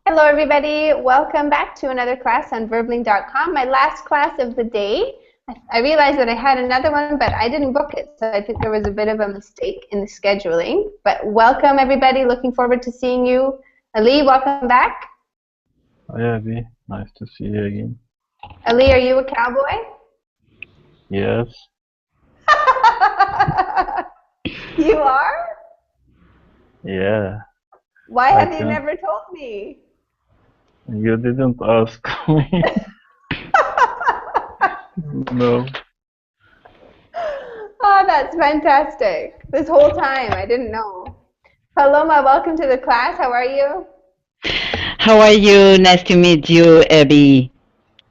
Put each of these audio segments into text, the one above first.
Hello everybody, welcome back to another class on verbling.com. My last class of the day. I realized that I had another one, but I didn't book it, so I think there was a bit of a mistake in the scheduling. But welcome everybody, looking forward to seeing you. Ali, welcome back. Hi Abby, nice to see you again. Ali, are you a cowboy? Yes. You are? Yeah. Why I have you can. never told me? You didn't ask me. No. Oh, that's fantastic. This whole time, I didn't know. Paloma, welcome to the class. How are you? How are you? Nice to meet you, Abby.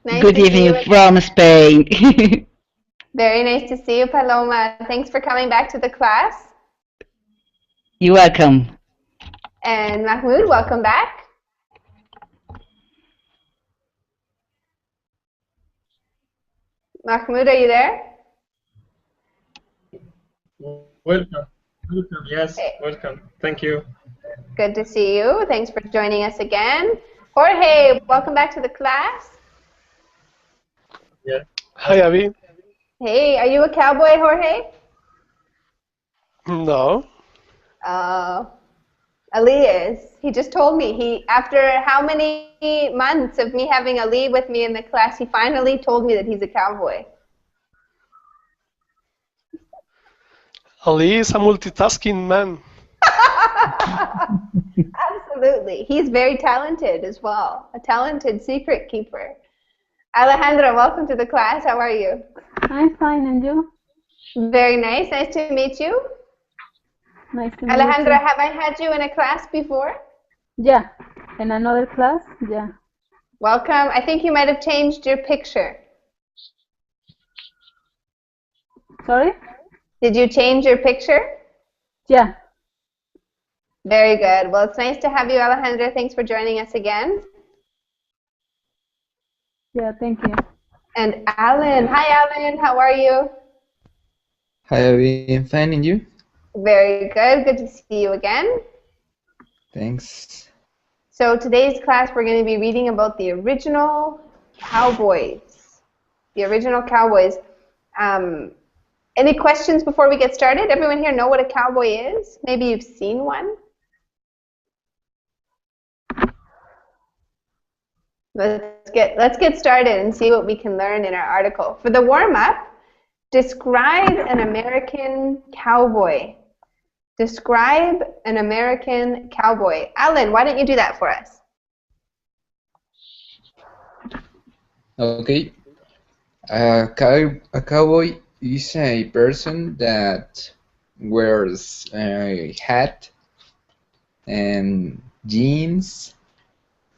Nice Good to see you evening from again. Spain. Very nice to see you, Paloma. Thanks for coming back to the class. You're welcome. And Mahmoud, welcome back. Mahmoud, are you there? Welcome. Yes, Hey, welcome. Thank you. good to see you. Thanks for joining us again. Jorge, welcome back to the class. Yeah. Hi, Abby. Hey, are you a cowboy, Jorge? No. Ali is. He just told me. After how many months of me having Ali with me in the class, he finally told me that he's a cowboy. Ali is a multitasking man. Absolutely. He's very talented as well. A talented secret keeper. Alejandra, welcome to the class. How are you? I'm fine, and you? Very nice. Nice to meet you. Nice to meet Alejandra, you. have I had you in a class before? Yeah, in another class? Yeah. Welcome. I think you might have changed your picture. Sorry? Did you change your picture? Yeah. Very good. Well, it's nice to have you, Alejandra. Thanks for joining us again. Yeah, thank you. And Alan. Hi, Alan. How are you? Hi, Abby. I'm fine, and you? Very good. Good to see you again. Thanks. So today's class, we're going to be reading about the original Cowboys. The original Cowboys. Any questions before we get started? Everyone here know what a cowboy is? Maybe you've seen one? Let's get started and see what we can learn in our article. For the warm-up, describe an American cowboy. Describe an American cowboy. Alan, why don't you do that for us? Okay. A cowboy is a person that wears a hat and jeans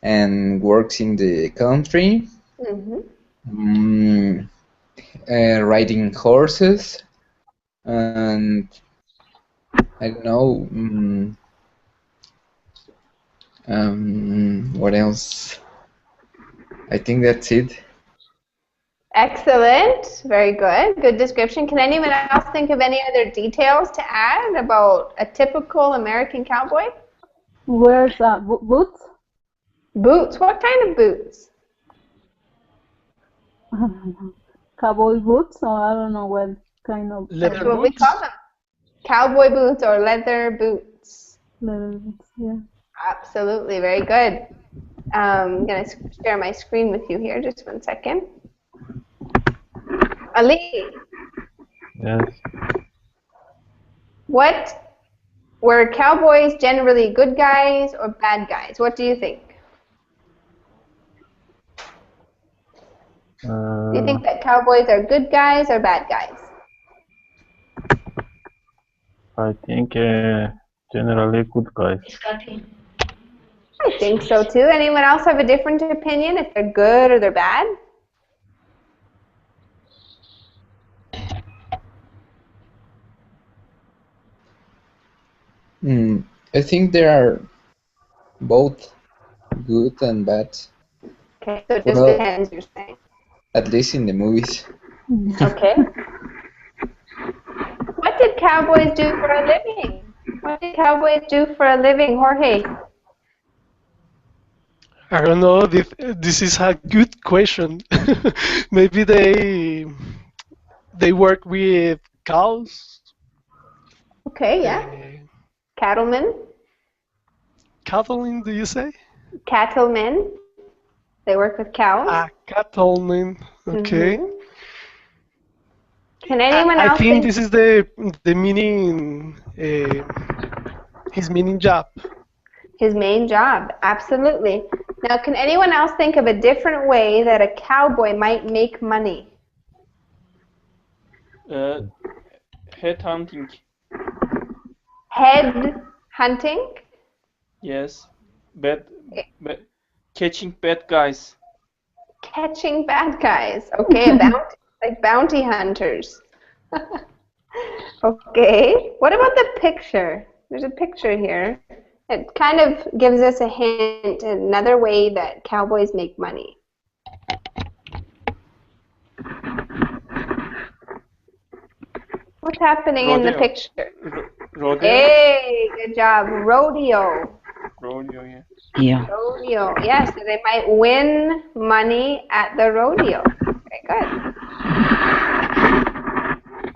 and works in the country, Mm-hmm. riding horses, and I don't know, what else? I think that's it. Excellent. Very good. Good description. Can anyone else think of any other details to add about a typical American cowboy? Wears boots? Boots. What kind of boots? Cowboy boots? Or I don't know what kind of That's Leather what we boots? call them. Cowboy boots or leather boots. leather boots. Yeah. Absolutely. Very good. I'm going to share my screen with you here. Just 1 second. Ali, Yes. were cowboys generally good guys or bad guys? What do you think? Do you think that cowboys are good guys or bad guys? I think generally good guys. I think so too. Anyone else have a different opinion if they're good or they're bad? I think there are both good and bad. Okay, so it just Well, depends, you're saying. at least in the movies. Okay. What did cowboys do for a living? What did cowboys do for a living, Jorge? I don't know. This is a good question. Maybe they work with cows, Okay, yeah. uh, Cattlemen, cattlemen. Do you say? cattlemen. They work with cows. Ah, cattlemen. Okay. Hmm. Can anyone I else think think this is the meaning. His meaning job. his main job? Absolutely. Now, can anyone else think of a different way that a cowboy might make money? Head hunting. Head hunting? Yes. Bad, catching bad guys. Catching bad guys. Okay, a bounty, like bounty hunters. Okay. What about the picture? There's a picture here. It kind of gives us a hint, another way that cowboys make money. What's happening in the Rodeo. picture? Rodeo. Hey, good job. Rodeo. Rodeo, yeah. Yeah. Rodeo. Yes, so they might win money at the rodeo. Very good.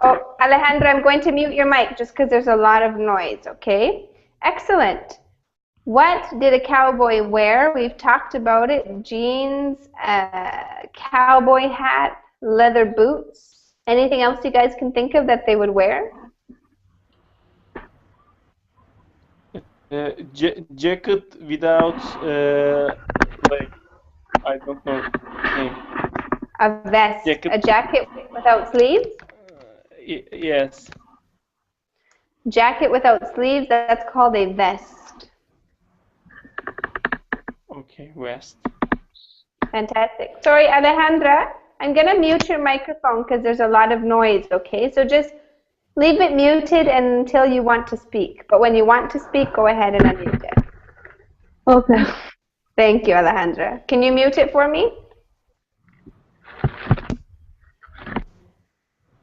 Oh, Alejandra, I'm going to mute your mic just because there's a lot of noise, okay? Excellent. What did a cowboy wear? We've talked about it. Jeans, cowboy hat, leather boots. Anything else you guys can think of that they would wear? Jacket without like I don't know name. A vest. Jacket. A jacket without sleeves? Yes. Jacket without sleeves, that's called a vest. Okay, West. Fantastic. Sorry, Alejandra, I'm going to mute your microphone because there's a lot of noise, okay? So just leave it muted until you want to speak. But when you want to speak, go ahead and unmute it. Okay. Thank you, Alejandra. Can you mute it for me?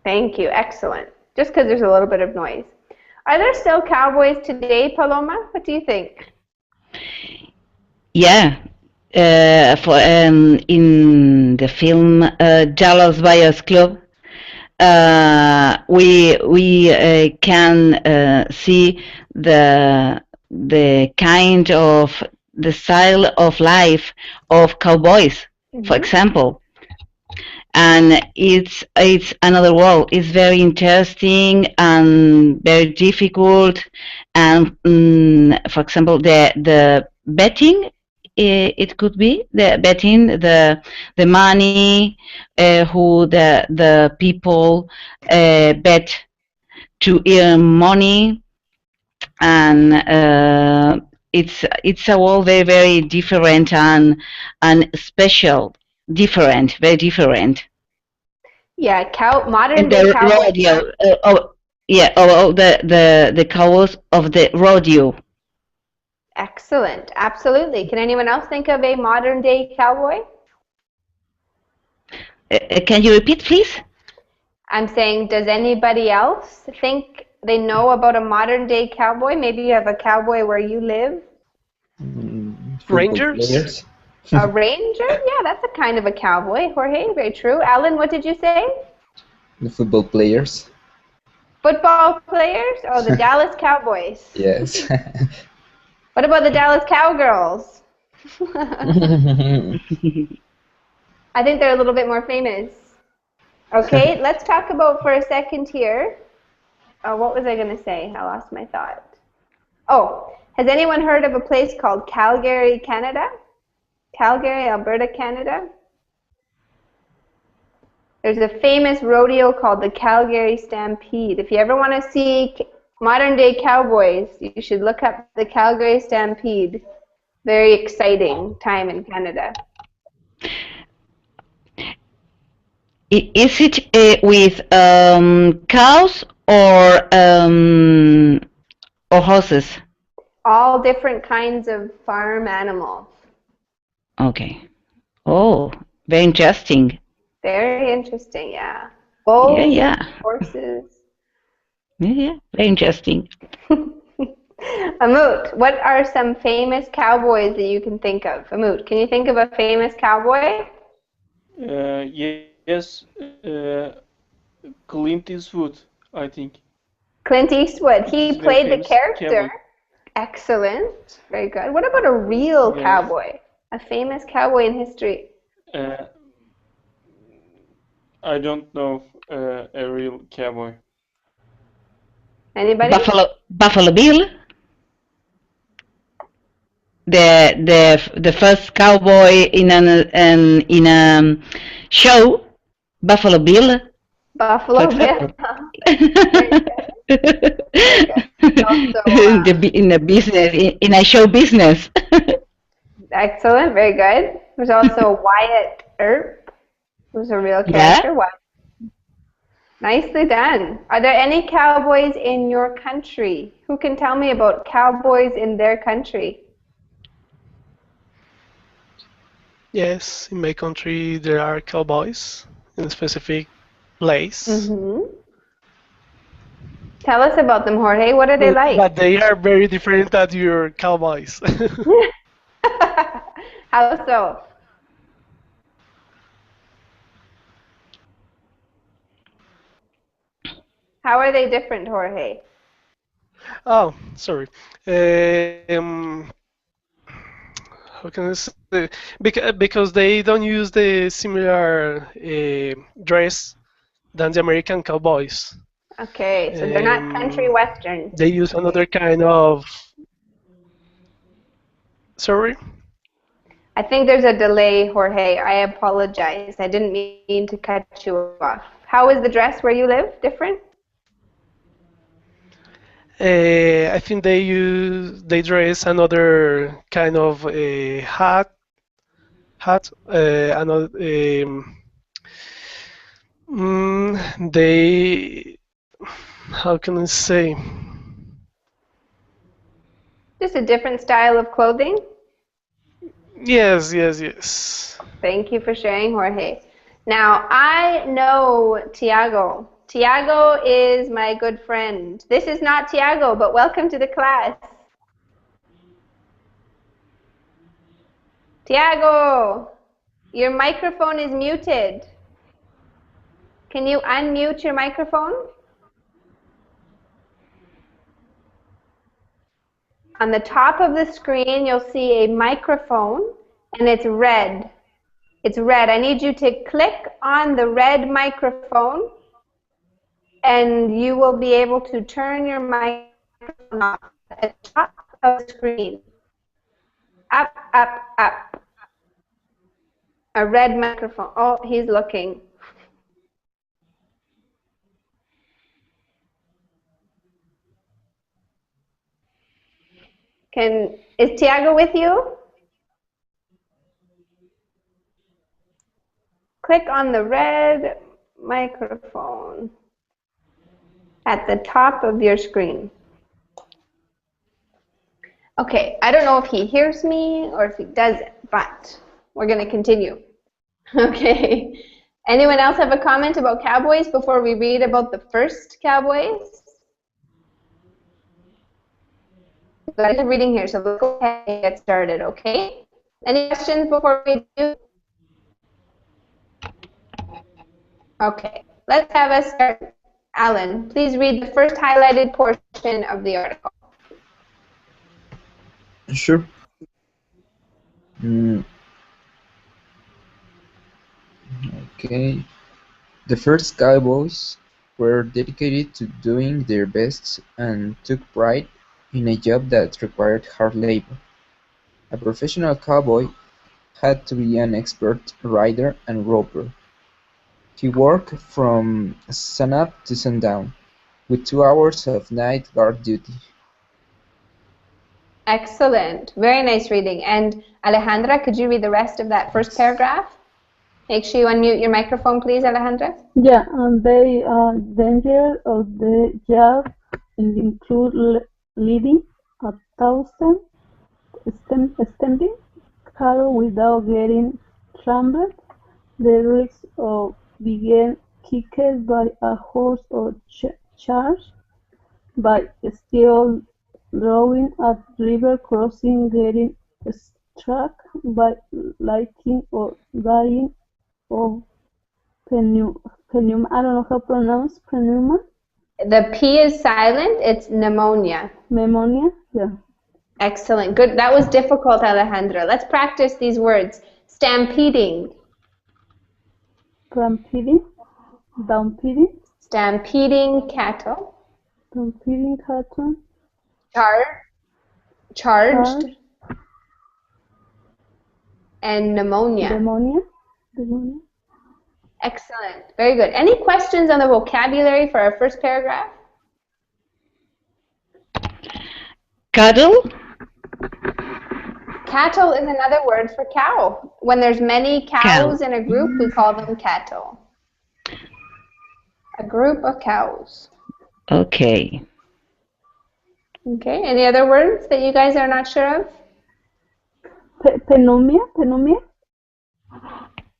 Thank you. Excellent. Just because there's a little bit of noise. Are there still cowboys today, Paloma? What do you think? Yeah. In the film Dallas Buyers Club, we can see the kind of the style of life of cowboys, for example. And it's another world. It's very interesting and very difficult. And for example, the betting, it could be the betting, the money, who the people bet to earn money, and it's a world very very different and special, different, very different. Yeah, modern And day the cowboys. rodeo, the cowboys of the rodeo. Excellent. Absolutely. Can anyone else think of a modern day cowboy? Can you repeat, please? I'm saying, does anybody else think they know about a modern day cowboy? Maybe you have a cowboy where you live. Football Rangers? players. A ranger? Yeah, that's a kind of a cowboy. Jorge, very true. Alan, what did you say? The football players. Football players? Oh, the Dallas Cowboys. Yes. What about the Dallas Cowgirls? I think they're a little bit more famous. Okay, let's talk about for a second here. What was I going to say? I lost my thought. Oh, has anyone heard of a place called Calgary, Canada? Calgary, Alberta, Canada? There's a famous rodeo called the Calgary Stampede. If you ever want to see modern day cowboys, you should look up the Calgary Stampede. Very exciting time in Canada. Is it with cows or horses? All different kinds of farm animals. Okay. Oh, very interesting. Very interesting, yeah. Bulls, Yeah. horses. Yeah, very interesting. Amut, what are some famous cowboys that you can think of? Amut, can you think of a famous cowboy? Yes, Clint Eastwood, I think. Clint Eastwood. He He's very played the famous character. cowboy. Excellent. Very good. What about a real Yes. cowboy? A famous cowboy in history? Uh, I don't know a real cowboy. Anybody? Buffalo Bill, the first cowboy in a show, Buffalo Bill, Buffalo for Bill. example. Very good. Very good. Also, in the business, in a show business. excellent. Very good. There's also Wyatt Earp, who's a real Yeah. character. Nicely done. Are there any cowboys in your country? Who can tell me about cowboys in their country? Yes, in my country there are cowboys in a specific place. Mm-hmm. Tell us about them, Jorge. What are they like? But they are very different than your cowboys. How so? How are they different, Jorge? Oh, sorry. Um, how can I say? Because they don't use the similar dress than the American cowboys. Okay, so they're not country westerns. They use another kind of. Sorry? I think there's a delay, Jorge. I apologize. I didn't mean to cut you off. How is the dress where you live different? I think they dress another kind of hat. Another they how can I say? Just a different style of clothing? Yes. Thank you for sharing, Jorge. Now, I know Tiago. Tiago is my good friend. This is not Tiago, but welcome to the class. Tiago, your microphone is muted. Can you unmute your microphone? On the top of the screen, you'll see a microphone, and it's red. It's red. I need you to click on the red microphone, and you will be able to turn your microphone off at the top of the screen. Up, up, up. A red microphone. Oh, he's looking. Is Tiago with you? Click on the red microphone at the top of your screen. Okay, I don't know if he hears me or if he doesn't, but we're going to continue. Okay. Anyone else have a comment about cowboys before we read about the first cowboys? You guys are reading here, so let's go ahead and get started, okay? Any questions before we do? Okay, let's have us start. Alan, please read the first highlighted portion of the article. Sure. Okay. The first Cowboys were dedicated to doing their best and took pride in a job that required hard labor. A professional cowboy had to be an expert rider and roper. He worked from sunup to sundown, with 2 hours of night guard duty. Excellent. Very nice reading. And Alejandra, could you read the rest of that first paragraph? Make sure you unmute your microphone, please, Alejandra. Yeah, and they are danger of the job include leading 1,000 standing cattle without getting trampled, the risk of being kicked by a horse or charged by steel Drawing at river crossing, getting struck by lightning or dying of pneuma. I don't know how to pronounce pneuma. The P is silent. It's pneumonia. Pneumonia. Yeah. Excellent. Good. That was difficult, Alejandra. Let's practice these words. Stampeding. Stampeding. Stampeding. Stampeding cattle. Stampeding cattle. Charged. And pneumonia. Pneumonia. Excellent. Very good. Any questions on the vocabulary for our first paragraph? Cattle? Cattle is another word for cow. When there's many cows in a group, we call them cattle. A group of cows. Okay. Okay. Any other words that you guys are not sure of? Pneumonia.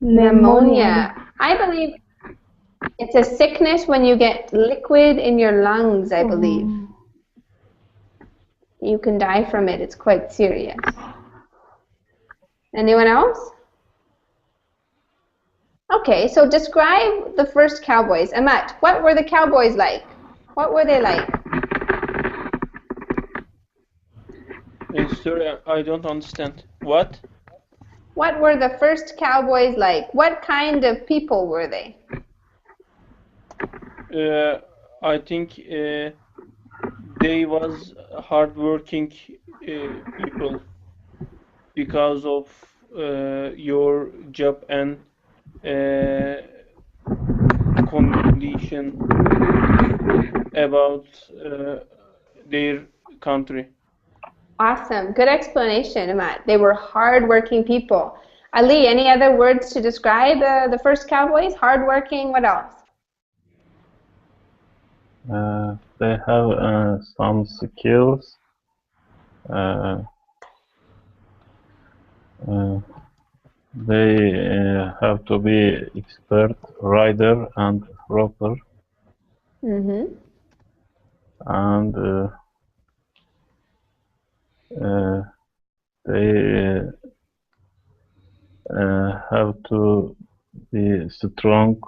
Pneumonia. I believe it's a sickness when you get liquid in your lungs, I believe. You can die from it. It's quite serious. Anyone else? Okay, so describe the first Cowboys. Amat, what were the Cowboys like? What were they like? Sorry, I don't understand. What? What were the first Cowboys like? What kind of people were they? I think they was hardworking people because of your job and condition about their country. Awesome. Good explanation, Amat. They were hardworking people. Ali, any other words to describe the first Cowboys? Hardworking, what else? They have some skills. They have to be expert rider and roper, Mm-hmm. and they have to be strong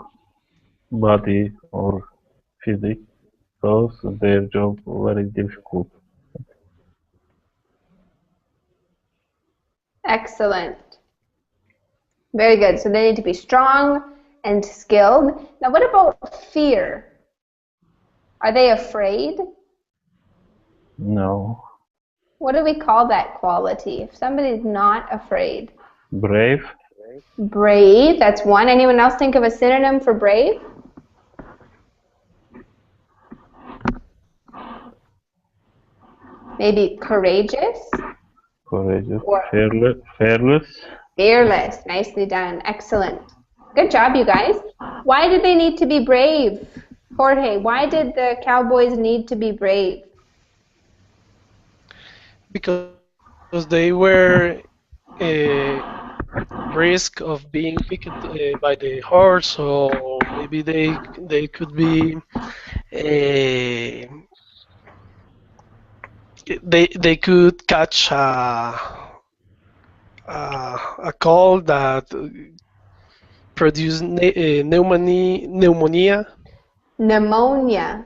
body or physique, because their job very difficult. Excellent. Very good. So they need to be strong and skilled. Now, what about fear? Are they afraid? No. What do we call that quality? If somebody's not afraid. Brave. Brave, that's one. Anyone else think of a synonym for brave? Maybe courageous? Courageous. Or Fearless. fearless. Nicely done. Excellent. Good job, you guys. Why did they need to be brave? Jorge, why did the Cowboys need to be brave? Because they were risk of being picked by the horse, or maybe they could be they could catch a cold that produce pneumonia. Pneumonia.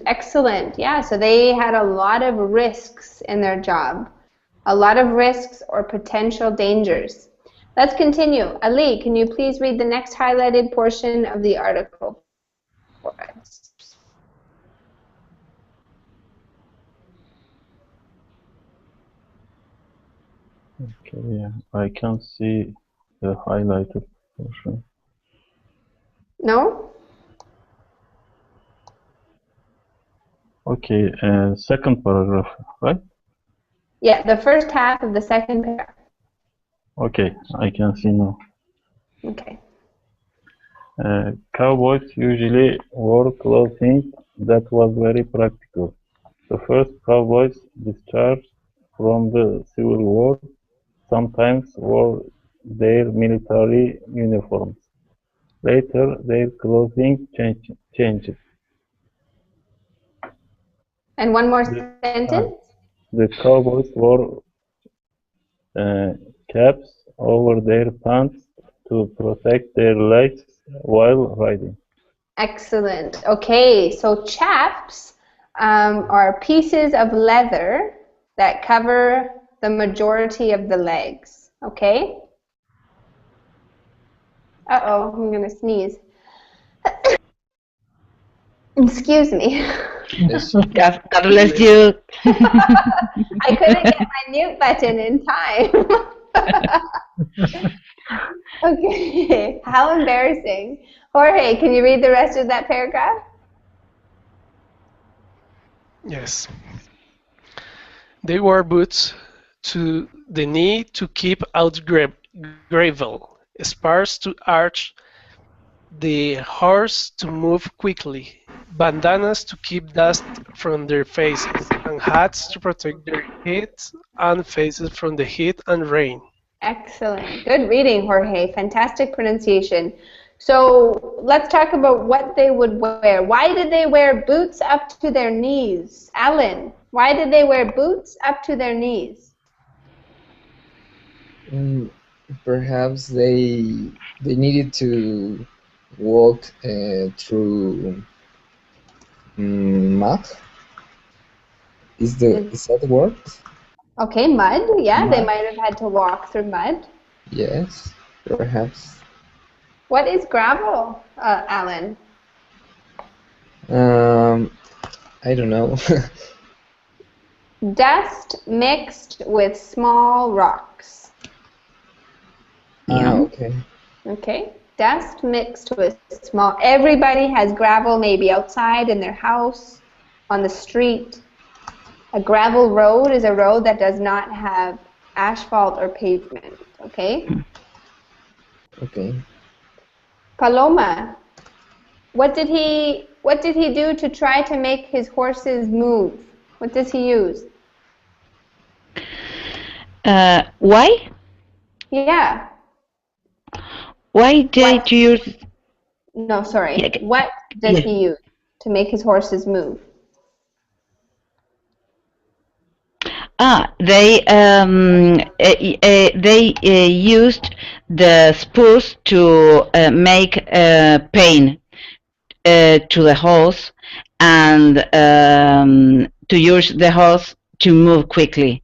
Excellent. Yeah, so they had a lot of risks in their job. A lot of risks or potential dangers. Let's continue. Ali, can you please read the next highlighted portion of the article for us? Okay, I can see the highlighted portion. No? Okay, second paragraph, right? Yeah, the first half of the second paragraph. Okay, I can see now. Okay. Cowboys usually wore clothing that was very practical. The first cowboys discharged from the Civil War sometimes wore their military uniforms. Later, their clothing changed. And one more The, sentence. the Cowboys wore caps over their pants to protect their legs while riding. Excellent. Okay, so chaps are pieces of leather that cover the majority of the legs. Okay? Uh-oh, I'm going to sneeze. Excuse me. God bless you. I couldn't get my mute button in time. Okay, how embarrassing. Jorge, can you read the rest of that paragraph? Yes. They wore boots to the knee to keep out gravel, spurs to arch the horse to move quickly, bandanas to keep dust from their faces, and hats to protect their heads and faces from the heat and rain. Excellent. Good reading, Jorge. Fantastic pronunciation. So let's talk about what they would wear. Why did they wear boots up to their knees? Alan, why did they wear boots up to their knees? Perhaps they needed to walk through mud. Is that the word? Okay, mud. Yeah, they Mud. might have had to walk through mud. Yes, perhaps. What is gravel, Alan? I don't know. Dust mixed with small rocks. Yeah. Okay. Okay, dust mixed with small. Everybody has gravel maybe outside in their house, on the street. A gravel road is a road that does not have asphalt or pavement, okay? Okay. Paloma, what did he do to try to make his horses move? What does he use? Why? Yeah. Why did you use? No, sorry. Yeah, What does he use to make his horses move? They used the spurs to make pain to the horse and to use the horse to move quickly.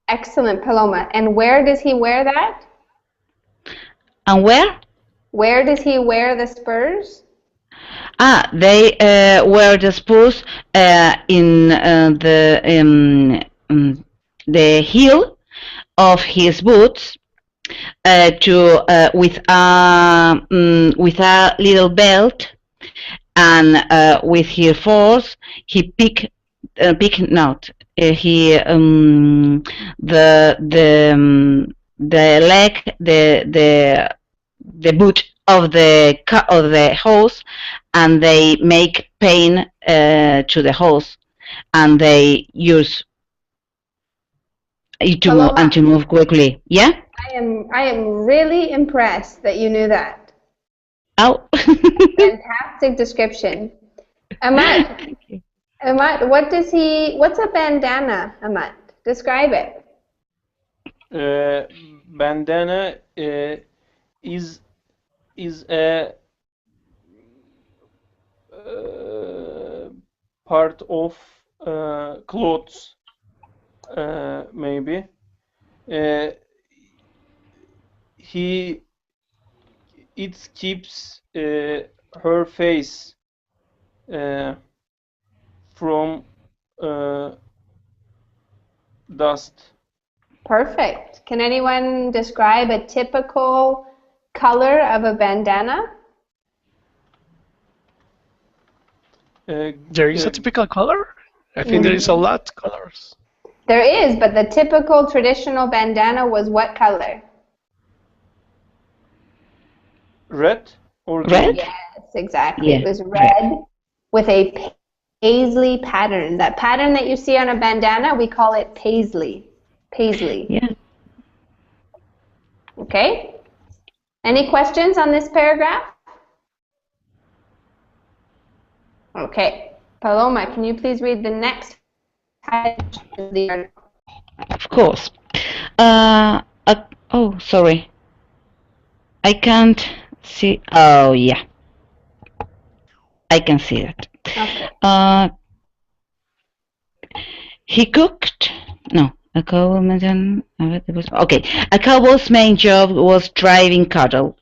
Excellent, Paloma. And where does he wear that? And where? Where does he wear the spurs? They wear the spurs in the heel of his boots with a little belt, and with his force he pick not he the leg the boot of the horse, and they make pain to the horse, and they use it to move, and to move quickly. Yeah. I am really impressed that you knew that. Oh. Fantastic description. Amat, what's a bandana, Amat? Describe it. Bandana is a part of clothes, maybe. It keeps her face from dust. Perfect. Can anyone describe a typical color of a bandana? There is a typical color? I think there is a lot of colors. There is, but the typical traditional bandana was what color? Red or Red? Yes, exactly. Yeah. It was red with a paisley pattern. That pattern that you see on a bandana, we call it paisley. Paisley. Yeah. Okay? Any questions on this paragraph? Okay. Paloma, can you please read the next the article. Of course. Oh, sorry. I can't see. Oh, yeah. I can see that. Okay. He cooked. No, a cowboy's okay. A cowboy's main job was driving cattle.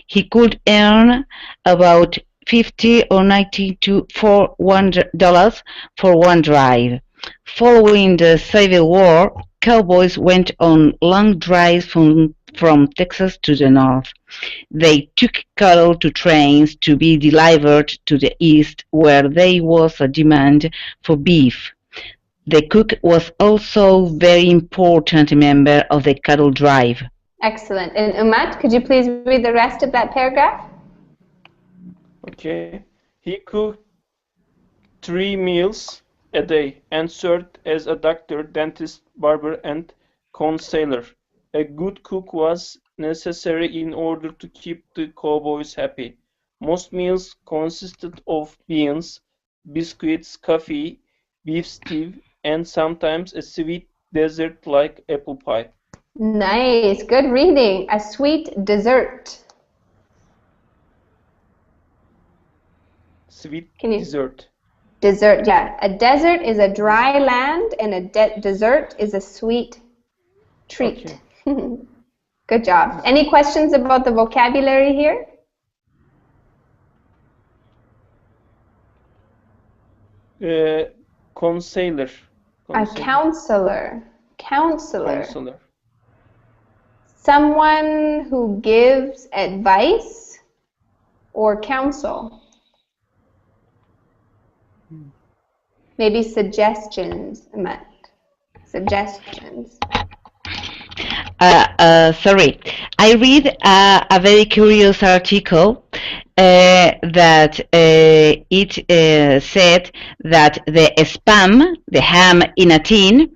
He could earn about 50 or 90 to $1 for one drive. Following the Civil War, cowboys went on long drives from Texas to the north. They took cattle to trains to be delivered to the east, where there was a demand for beef. The cook was also a very important member of the cattle drive. Excellent. And Umat, could you please read the rest of that paragraph? Okay. He cooked 3 meals a day and served as a doctor, dentist, barber, and consoler. A good cook was necessary in order to keep the cowboys happy. Most meals consisted of beans, biscuits, coffee, beef stew, and sometimes a sweet dessert like apple pie. Nice. Good reading. A sweet dessert. Sweet Can you? dessert. Dessert, yeah. A desert is a dry land, and a dessert is a sweet treat. Okay. Good job. Any questions about the vocabulary here? Consoler. A counselor. Counselor. Counselor. Someone who gives advice or counsel. Maybe suggestions, Matt. Suggestions. Sorry, I read a very curious article that it said that the spam, the ham in a tin,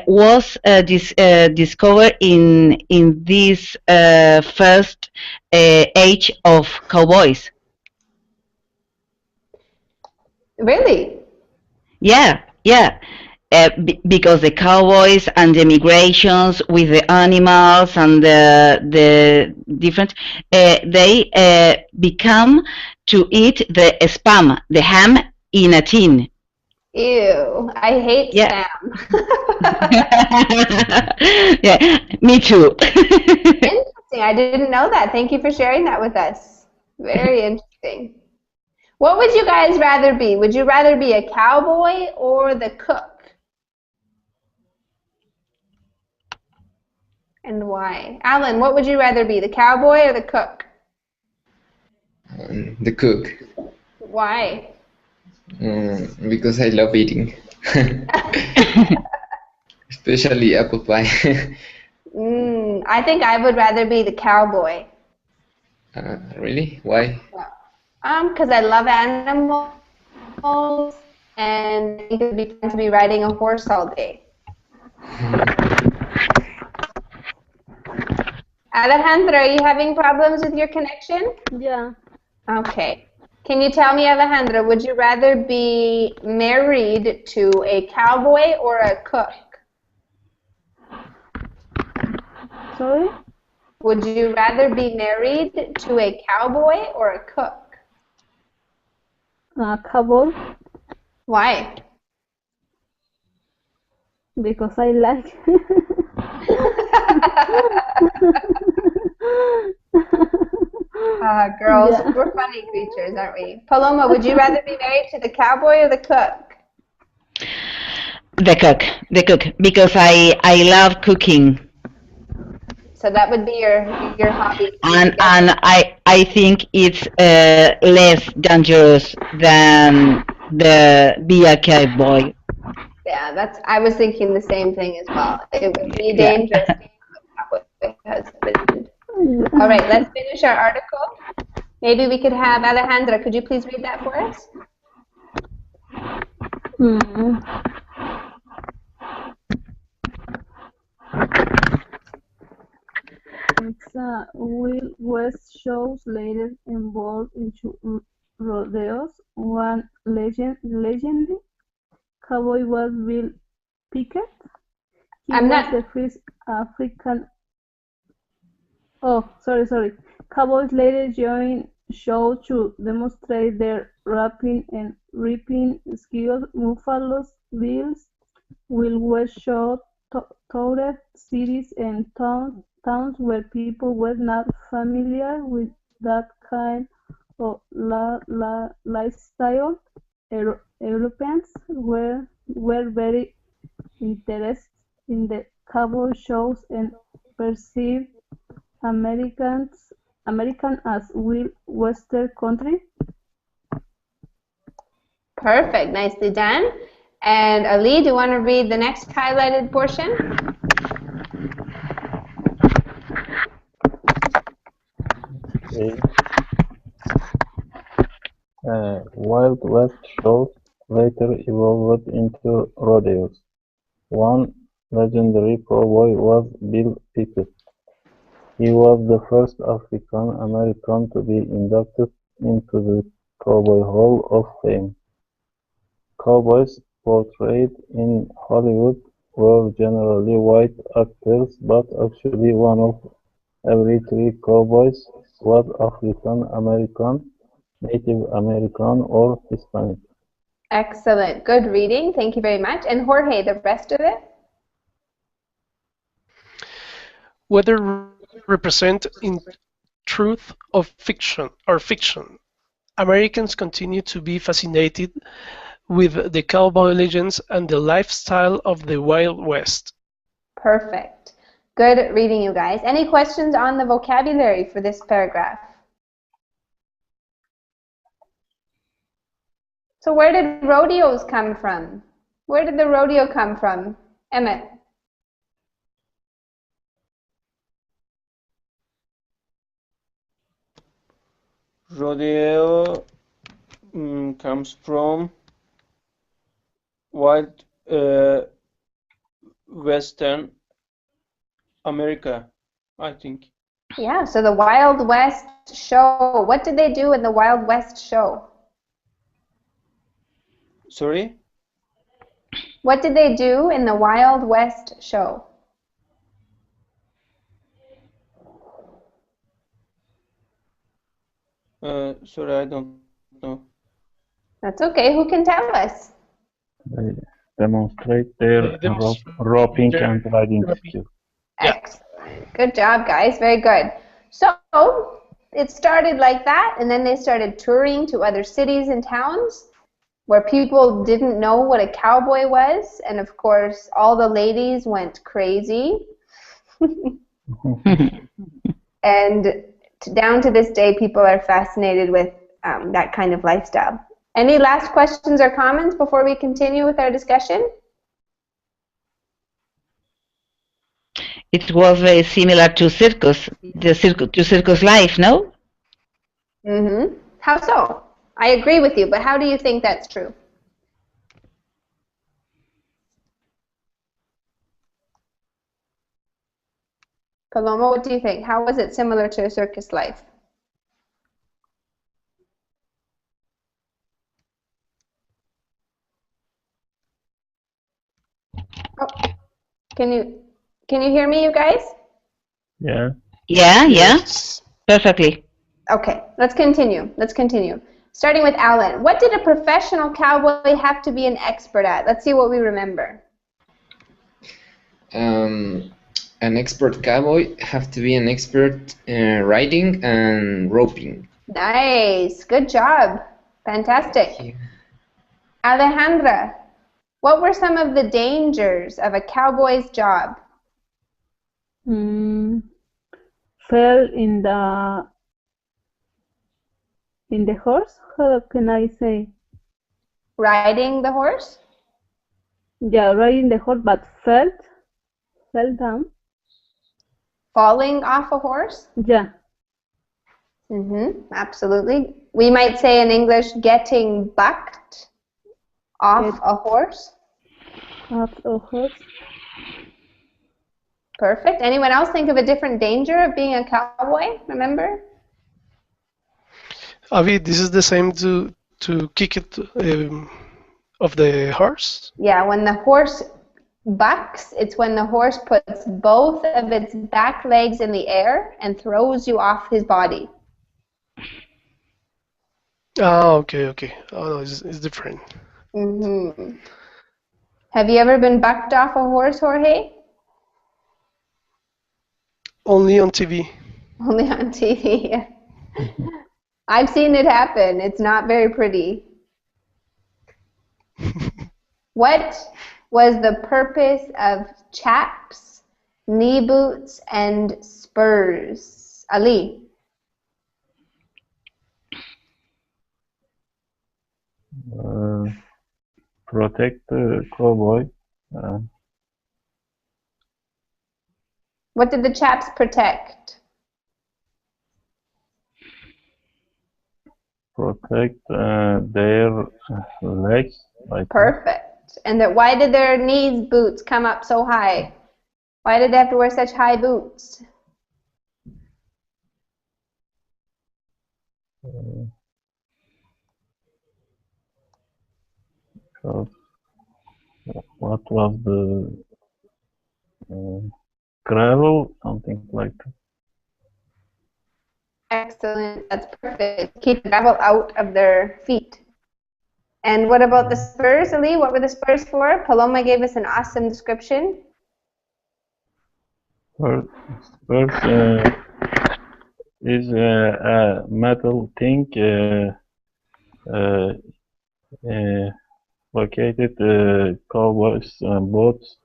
was discovered in this first age of cowboys. Really? Yeah. Because the cowboys and the migrations with the animals and the different, they become to eat the spam, the ham in a tin. Ew, I hate spam. Yeah, me too. Interesting. I didn't know that. Thank you for sharing that with us. Very interesting. What would you guys rather be? Would you rather be a cowboy or the cook? And why? Alan, what would you rather be, the cowboy or the cook? The cook. Why? Because I love eating. Especially apple pie. I think I would rather be the cowboy. Really? Why? Because I love animals, and I think it would be fun to be riding a horse all day. Alejandra, are you having problems with your connection? Yeah. Okay. Can you tell me, Alejandra, would you rather be married to a cowboy or a cook? Sorry? Would you rather be married to a cowboy or a cook? Cowboy. Why? Because I like. Girls, Yeah. we're funny creatures, aren't we? Paloma, would you rather be married to the cowboy or the cook? The cook, because I love cooking. So that would be your hobby. And I think it's less dangerous than the be a cowboy. Yeah, I was thinking the same thing as well. It would be dangerous to be a cowboy husband. All right, let's finish our article. Maybe we could have Alejandra. Could you please read that for us? It's Will West shows later involved into rodeos. One legend cowboy was Bill Pickett. He I'm was not. the first African. Oh, sorry. Cowboys later joined show to demonstrate their rapping and ripping skills. Buffalo Bills will West Shore toured cities and towns where people were not familiar with that kind of lifestyle. Europeans were very interested in the cowboy shows and perceived American as Western country. Perfect. Nicely done. And Ali, do you want to read the next highlighted portion? Okay. Wild West shows later evolved into rodeos. One legendary cowboy was Bill Pickett. He was the first African American to be inducted into the Cowboy Hall of Fame. Cowboys portrayed in Hollywood were generally white actors, but actually one of every three cowboys was African American, Native American, or Hispanic. Excellent. Good reading. Thank you very much. And Jorge, the rest of it? Whether represent in truth of fiction, Americans continue to be fascinated with the cowboy legends and the lifestyle of the Wild West. Perfect. Good reading, you guys. Any questions on the vocabulary for this paragraph? So where did rodeos come from? Where did the rodeo come from? Emmett? Rodeo comes from wild Western America, I think. Yeah, so the Wild West show. What did they do in the Wild West show? Sorry? What did they do in the Wild West show? Sorry, I don't know. That's okay. Who can tell us? They demonstrate their They demonstrate roping their and riding rapping. skills. Yeah. Excellent. Good job, guys. Very good. So it started like that, and then they started touring to other cities and towns where people didn't know what a cowboy was, and of course, all the ladies went crazy. And down to this day, people are fascinated with that kind of lifestyle. Any last questions or comments before we continue with our discussion? It was very similar to circus life, no? Mm-hmm. How so? I agree with you, but how do you think that's true? Paloma, what do you think? How was it similar to a circus life? Oh, can you hear me, you guys? Yeah. Yeah, Yes. perfectly. Okay, let's continue. Starting with Alan. What did a professional cowboy have to be an expert at? Let's see what we remember. An expert cowboy have to be an expert riding and roping. Nice. Good job. Fantastic. Yeah. Alejandra, what were some of the dangers of a cowboy's job? Fell in the horse. How can I say? Riding the horse? Yeah, riding the horse, but fell down. Falling off a horse? Yeah. Absolutely. We might say in English, getting bucked off a horse. Off a horse. Perfect. Anyone else think of a different danger of being a cowboy? Remember? Avi, this is the same to kick it Of the horse? Yeah, when the horse bucks, it's when the horse puts both of its back legs in the air and throws you off his body. Ah, okay, okay. Oh, no, it's different. Hmm. Have you ever been bucked off a horse, Jorge? Only on TV. Only on TV. I've seen it happen. It's not very pretty. What was the purpose of chaps, knee boots, and spurs? Ali. Protect the cowboy. Uh, What did the chaps protect? Protect their legs. I think. Perfect. And why did their knees boots come up so high? Why did they have to wear such high boots? Because what was the gravel? Something like that. Excellent. That's perfect. Keep the gravel out of their feet. And what about the spurs, Ali? What were the spurs for? Paloma gave us an awesome description. First is a metal thing uh, located cowboys boats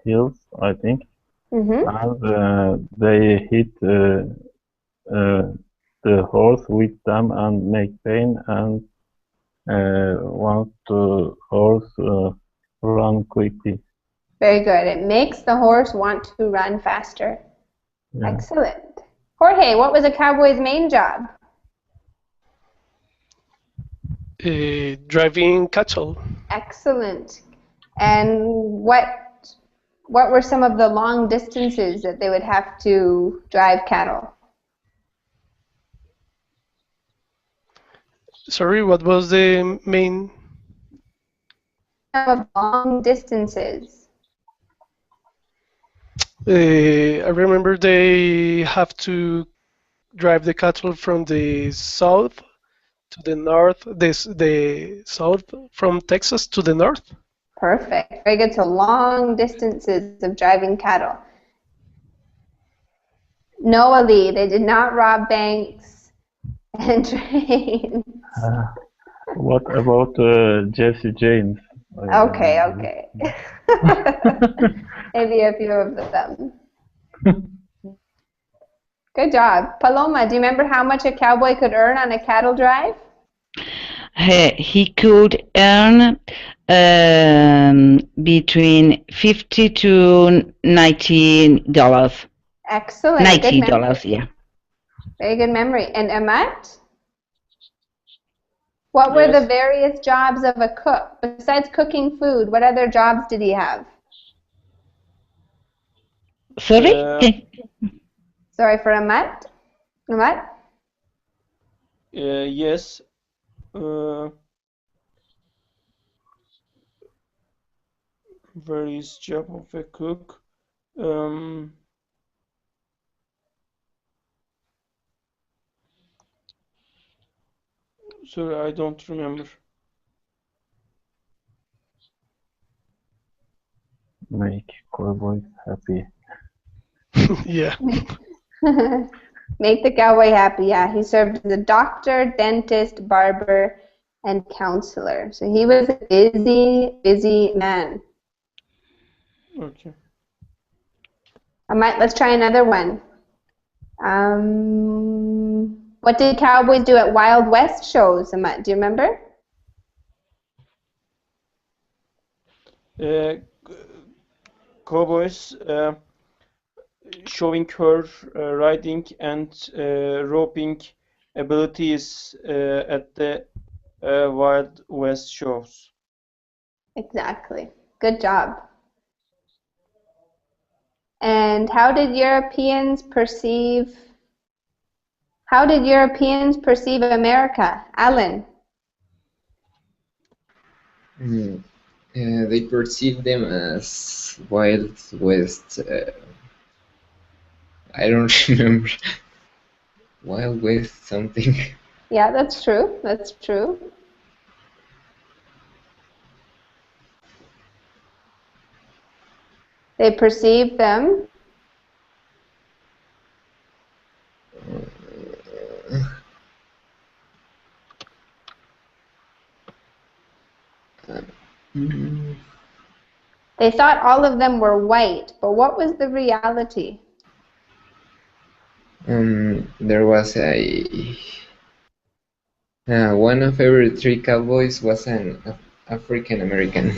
hills, I think, and they hit the horse with them and make pain and want the horse run quickly. Very good. It makes the horse want to run faster. Yeah. Excellent. Jorge, what was a cowboy's main job? Driving cattle. Excellent. And what were some of the long distances that they would have to drive cattle? Sorry, what was the main? Of long distances. I remember they have to drive the cattle from the south to the north, the south from Texas to the north. Perfect. Very good. So long distances of driving cattle. No, Ali, they did not rob banks and trains. What about Jesse James? Okay. Maybe a few of them. Good job. Paloma, do you remember how much a cowboy could earn on a cattle drive? He could earn between $50 to $90. Excellent. $90, yeah. Very good memory. And Amat? What were the various jobs of a cook? Besides cooking food, what other jobs did he have? Sorry? Sorry, for Amat? Amat? Yes. Various job of a cook. Sorry, I don't remember. Make cowboys happy. Yeah. Make the cowboy happy. Yeah, he served as a doctor, dentist, barber, and counselor. So he was a busy, busy man. Okay. Let's try another one. What did cowboys do at Wild West shows, Amat? Do you remember? Cowboys showing her riding and roping abilities at the Wild West shows. Exactly. Good job. And how did Europeans perceive America? Alan? Mm, they perceive them as Wild West. I don't remember. Wild West something. Yeah, that's true. That's true. They perceive them. Mm, They thought all of them were white, but what was the reality? there was one of every three cowboys was an African American.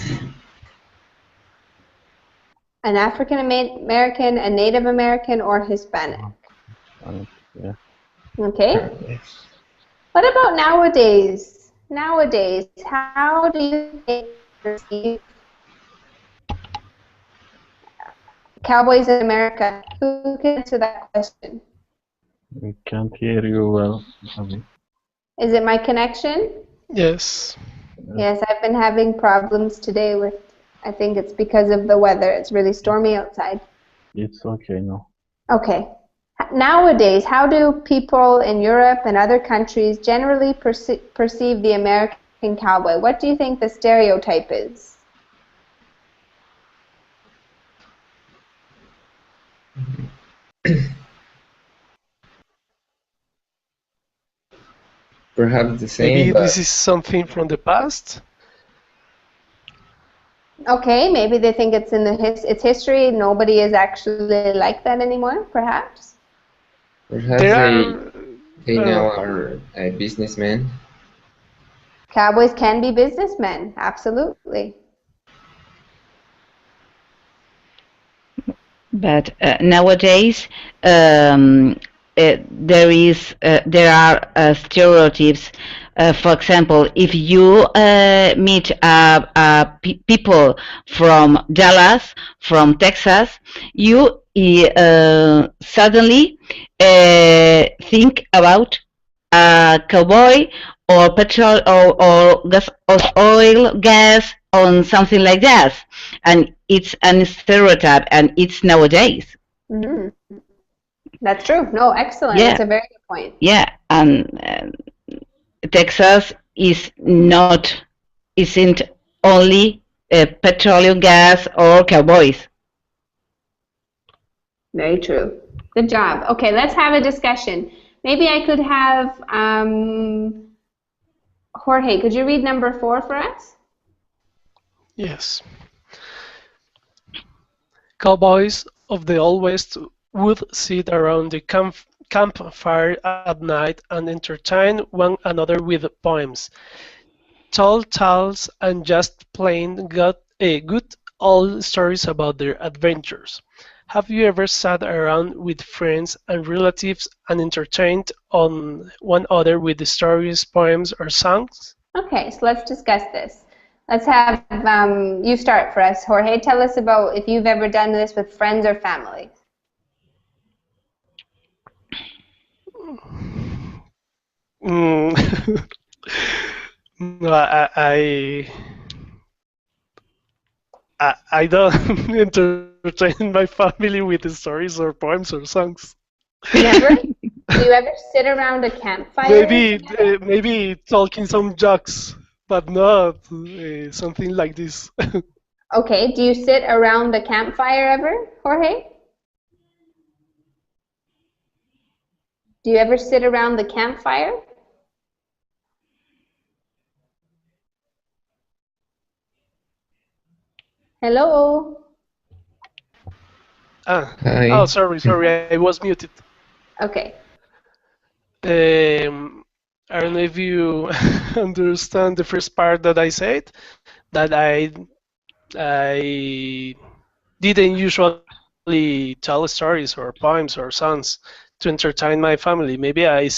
An African American, a Native American, or Hispanic? Yeah. Okay. What about nowadays? Nowadays, how do you think perceive Cowboys in America? Who can answer that question? We can't hear you well, Abby. Is it my connection? Yes. Yes, I've been having problems today with, I think it's because of the weather. It's really stormy outside. It's okay now. Okay. Nowadays, how do people in Europe and other countries generally perceive the American cowboy? What do you think the stereotype is? Perhaps the same, Maybe but this is something from the past. Okay, maybe they think it's in its history. Nobody is actually like that anymore, perhaps. perhaps There they now are. are businessmen. Cowboys can be businessmen, absolutely. But nowadays, there are stereotypes. For example, if you meet people from Dallas, from Texas, you suddenly think about a cowboy or petrol or gas or oil, gas, on something like that, and it's an stereotype, and it's nowadays. Mm-hmm. That's true. No, excellent. Yeah, That's a very good point. yeah, and Texas isn't only petroleum, gas, or cowboys. Very true. Good job. Okay, let's have a discussion. Maybe I could have Jorge, could you read number 4 for us? Yes. Cowboys of the Old West would sit around the campfire at night and entertain one another with poems, tall tales, and just plain good old stories about their adventures. Have you ever sat around with friends and relatives and entertained on one another with the stories, poems, or songs? Okay, so let's discuss this. Let's have you start for us, Jorge. Tell us about if you've ever done this with friends or family. Mm. No, I don't entertain my family with the stories or poems or songs. Never? Do you ever sit around a campfire? Maybe talking some jokes, but not something like this. Okay, do you sit around a campfire ever, Jorge? Do you ever sit around the campfire? Hello? Hi. Oh, sorry, I was muted. Okay. I don't know if you understand the first part that I said, that I didn't usually tell stories or poems or songs to entertain my family. Maybe I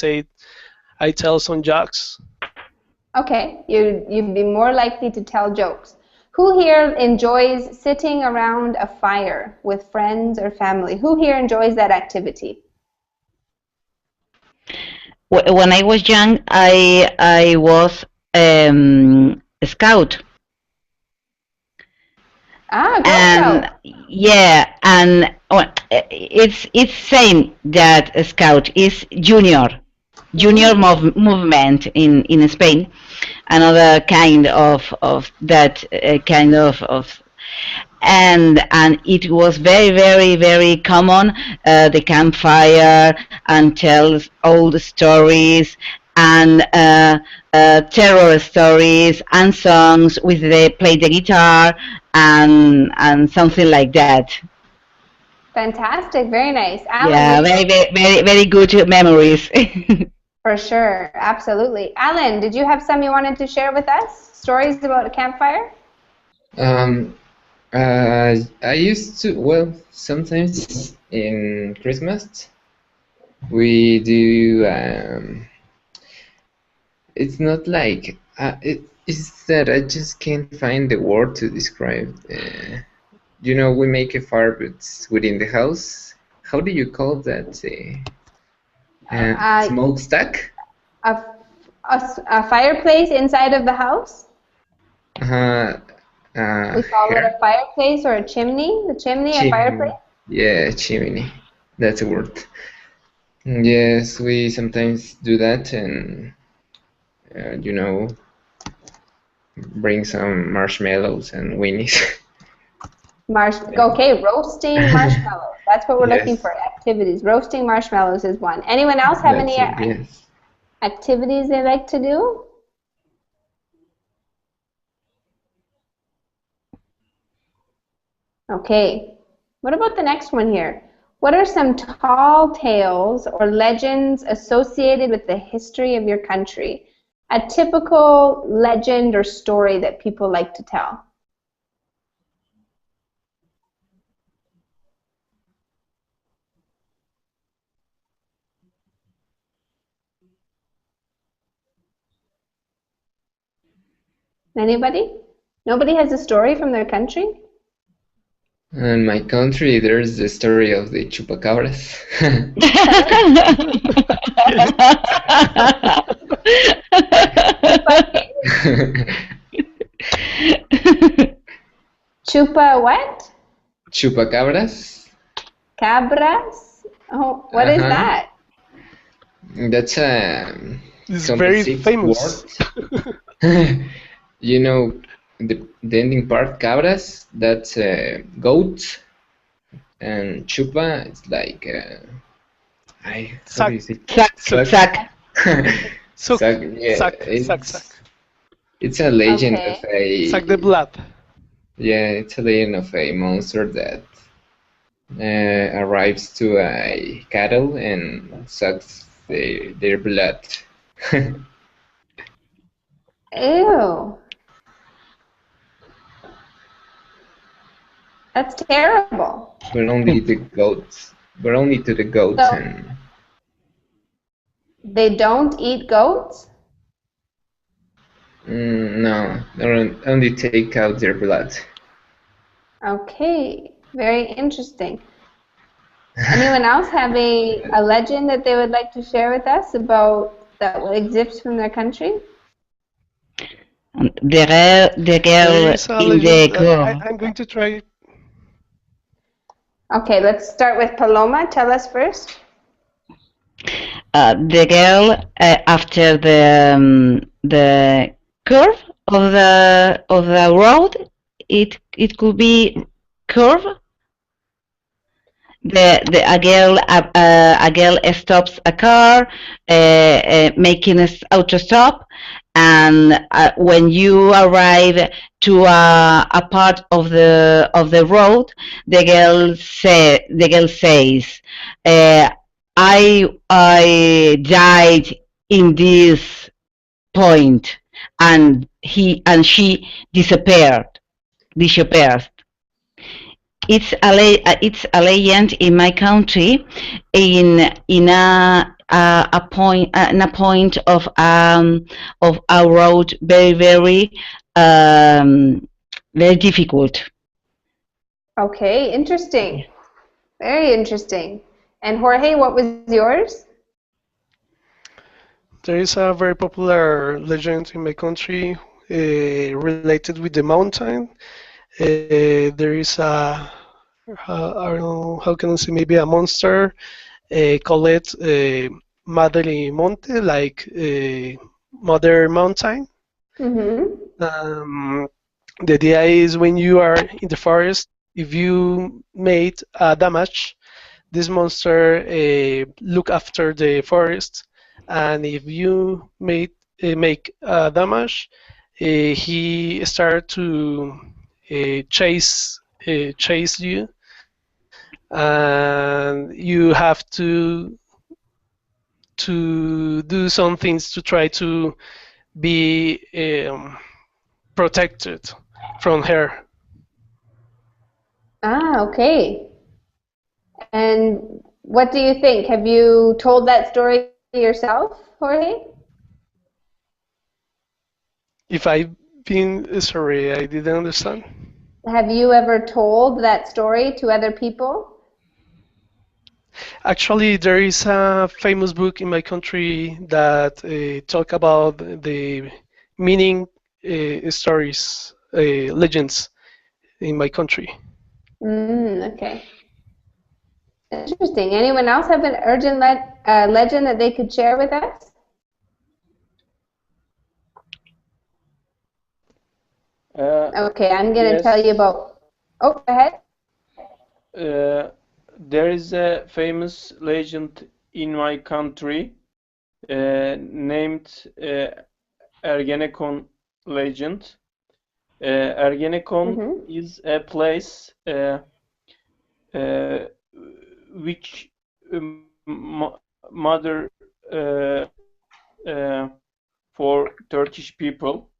tell some jokes. Okay, you'd be more likely to tell jokes. Who here enjoys sitting around a fire with friends or family? Who here enjoys that activity? When I was young, I was a scout. Ah, Girl And Scout. yeah, and it's saying that a scout is junior movement in Spain, another kind of that kind of and it was very common, the campfire, and tells old stories and terror stories and songs with they play the guitar and something like that. Fantastic. Very nice. Alan, Yeah, would you? very good memories. For sure. Absolutely. Alan, did you have some you wanted to share with us? Stories about a campfire? Um, I used to, well, sometimes in Christmas we do. It's not like it's that I just can't find the word to describe. We make a fire, but it's within the house. How do you call that? Uh, Smokestack? a, a fireplace inside of the house? Uh, We call it Here, a fireplace or a chimney. The chimney, a chimney. fireplace? Yeah, chimney. That's a word. Yes, we sometimes do that, and uh, you know, bring some marshmallows and weenies. Okay, roasting marshmallows. That's what we're looking Yes, for. Activities. Roasting marshmallows is one. Anyone else have that's any it. Yes. activities they like to do? Okay. What about the next one here? What are some tall tales or legends associated with the history of your country? A typical legend or story that people like to tell. Anybody? Nobody has a story from their country? In my country, there's the story of the chupacabras. Chupa what? Chupacabras? Cabras? Oh, what is Uh-huh. that? That's a It's very composite famous. word. You know, the ending part, cabras, that's goat, and chupa, it's like, how do Suck, you say? Suck, suck, Suck. suck. suck, Suck, yeah, suck, suck, suck. it's a legend of Okay. Suck the blood. it's a legend of a monster that arrives to a cattle and sucks their blood. Ew. That's terrible. But only the goats. But only to the goats, So and they don't eat goats? no, only take out their blood. Okay. Very interesting. Anyone else have a legend that they would like to share with us about that exists from their country? The There girl is a in legend. the curve. I'm going to try. Okay, let's start with Paloma. Tell us first. The girl after the curve of the road, it could be curve. A girl stops a car, making an auto stop, and when you arrive to a part of the road, the girl says, I died in this point, and she disappears. It's a legend in my country, in a point of a road very difficult. Okay, interesting. Very interesting. And Jorge, what was yours? There is a very popular legend in my country related with the mountain. there is I don't know how can I say, maybe a monster called Madre Monte, like Mother Mountain. Mm-hmm. The idea is when you are in the forest, if you made damage, this monster look after the forest, and if you make damage, he start to chase you, and you have to do some things to try to be protected from her. Ah, okay. And what do you think? Have you told that story yourself, Jorge? If I've been sorry, I didn't understand. Have you ever told that story to other people? Actually, there is a famous book in my country that talk about the meaning stories, legends in my country. Okay. Interesting. Anyone else have an urgent legend that they could share with us? Okay, I'm going to tell you Yes. about... Oh, go ahead. There is a famous legend in my country named Ergenekon legend. Ergenekon is a place which mother for Turkish people,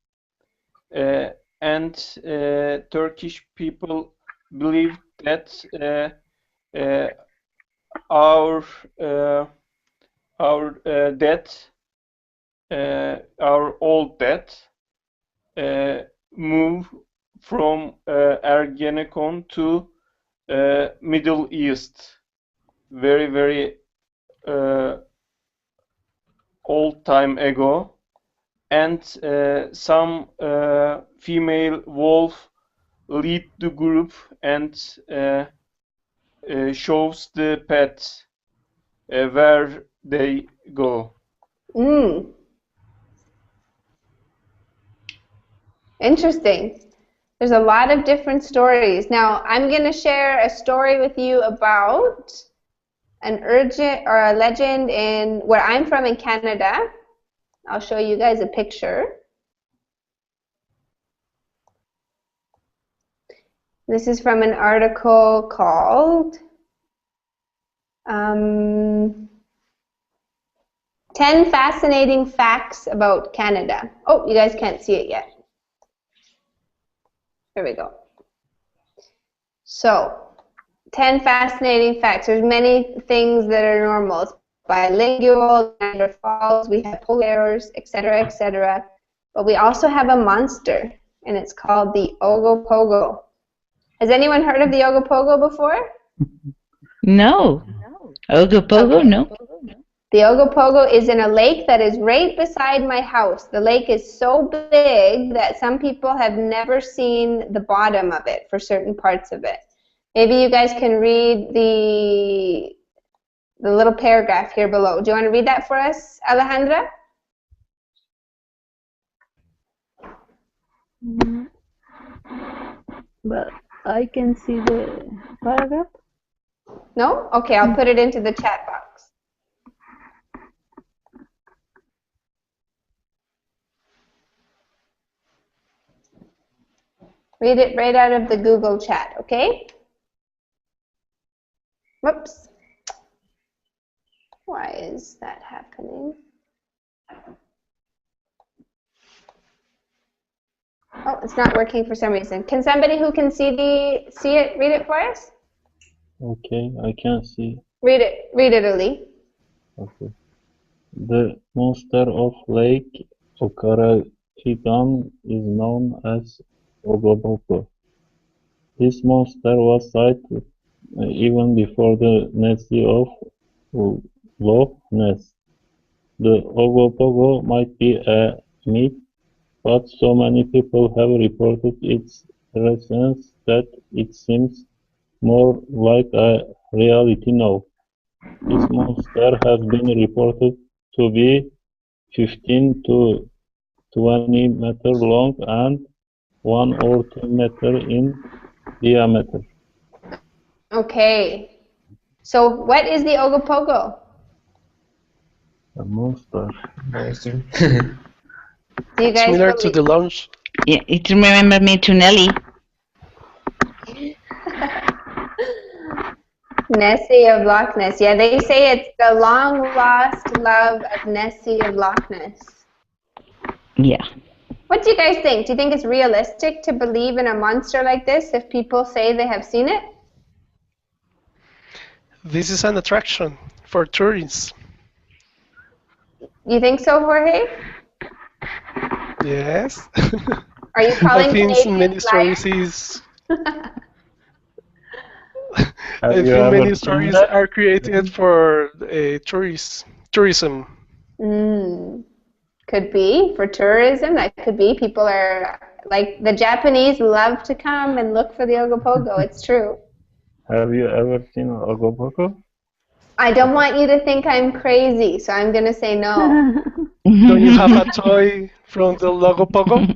and Turkish people believe that our death, our old death, move from Ergenekon to Middle East, very very old time ago, and some female wolf lead the group and shows the path where they go. Interesting. There's a lot of different stories. Now, I'm going to share a story with you about an urgent or a legend in where I'm from in Canada. I'll show you guys a picture. This is from an article called 10 Fascinating Facts About Canada. Oh, you guys can't see it yet. Here we go. So, 10 fascinating facts. There's many things that are normal. It's bilingual, Niagara Falls, we have polar bears, etc., etc. But we also have a monster, and it's called the Ogopogo. Has anyone heard of the Ogopogo before? No. Ogopogo, Okay. no. The Ogopogo is in a lake that is right beside my house. The lake is so big that some people have never seen the bottom of it for certain parts of it. Maybe you guys can read the little paragraph here below. Do you want to read that for us, Alejandra? But I can see the paragraph. No? Okay, I'll put it into the chat box. Read it right out of the Google chat, okay? Whoops. Why is that happening? Oh, it's not working for some reason. Can somebody who can see it read it for us? Okay, I can see. Read it, Ali. Okay. The monster of Lake Okarachigan is known as Ogopogo. This monster was sighted even before the Nessie of Loch Ness. The Ogopogo might be a myth, but so many people have reported its interesting that it seems more like a reality now. This monster has been reported to be 15 to 20 meters long and 1 or 2 meters in diameter. Okay. So what is the Ogopogo? A monster. Monster. Do you guys Similar to the believe? launch. Yeah, it remember me to Nelly. Nessie of Loch Ness. Yeah, they say it's the long lost love of Nessie of Loch Ness. Yeah. What do you guys think? Do you think it's realistic to believe in a monster like this if people say they have seen it? This is an attraction for tourists. You think so, Jorge? Yes. Are you I calling think Canadians many stories liars? Have I you think ever many seen stories that? are created for tourism. Could be for tourism. That could be. People are like the Japanese love to come and look for the Ogopogo. It's true. Have you ever seen Ogopogo? I don't want you to think I'm crazy, so I'm gonna say no. Don't you have a toy from the Logopogo?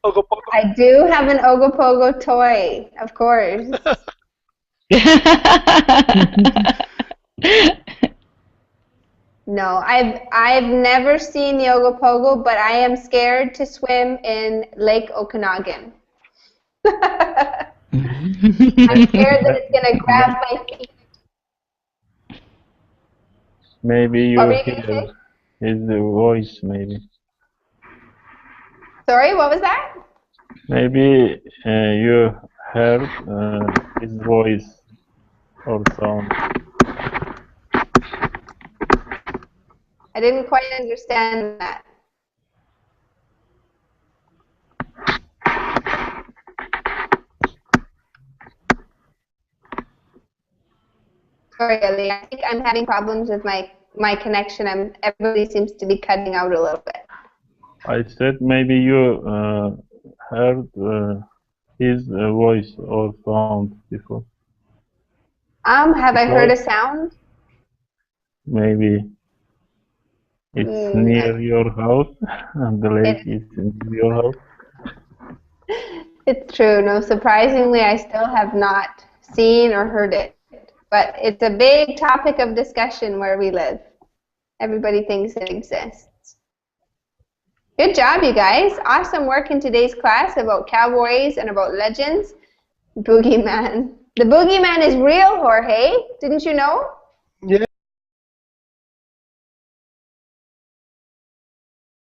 Ogopogo? I do have an Ogopogo toy, of course. No, I've never seen the Ogopogo, but I am scared to swim in Lake Okanagan. I'm scared that it's gonna grab my feet. Maybe What were you you gonna hear say? his voice, maybe. Sorry, what was that? Maybe you heard his voice or sound. I didn't quite understand that. Sorry, Ellie. I think I'm having problems with my connection. Everybody seems to be cutting out a little bit. I said maybe you heard his voice or sound before. Have I heard a Because sound? maybe it's near your house and the lake is near your house. It's true. No, surprisingly, I still have not seen or heard it. But it's a big topic of discussion where we live. Everybody thinks it exists. Good job, you guys. Awesome work in today's class about cowboys and about legends. Boogeyman. The boogeyman is real, Jorge. Didn't you know?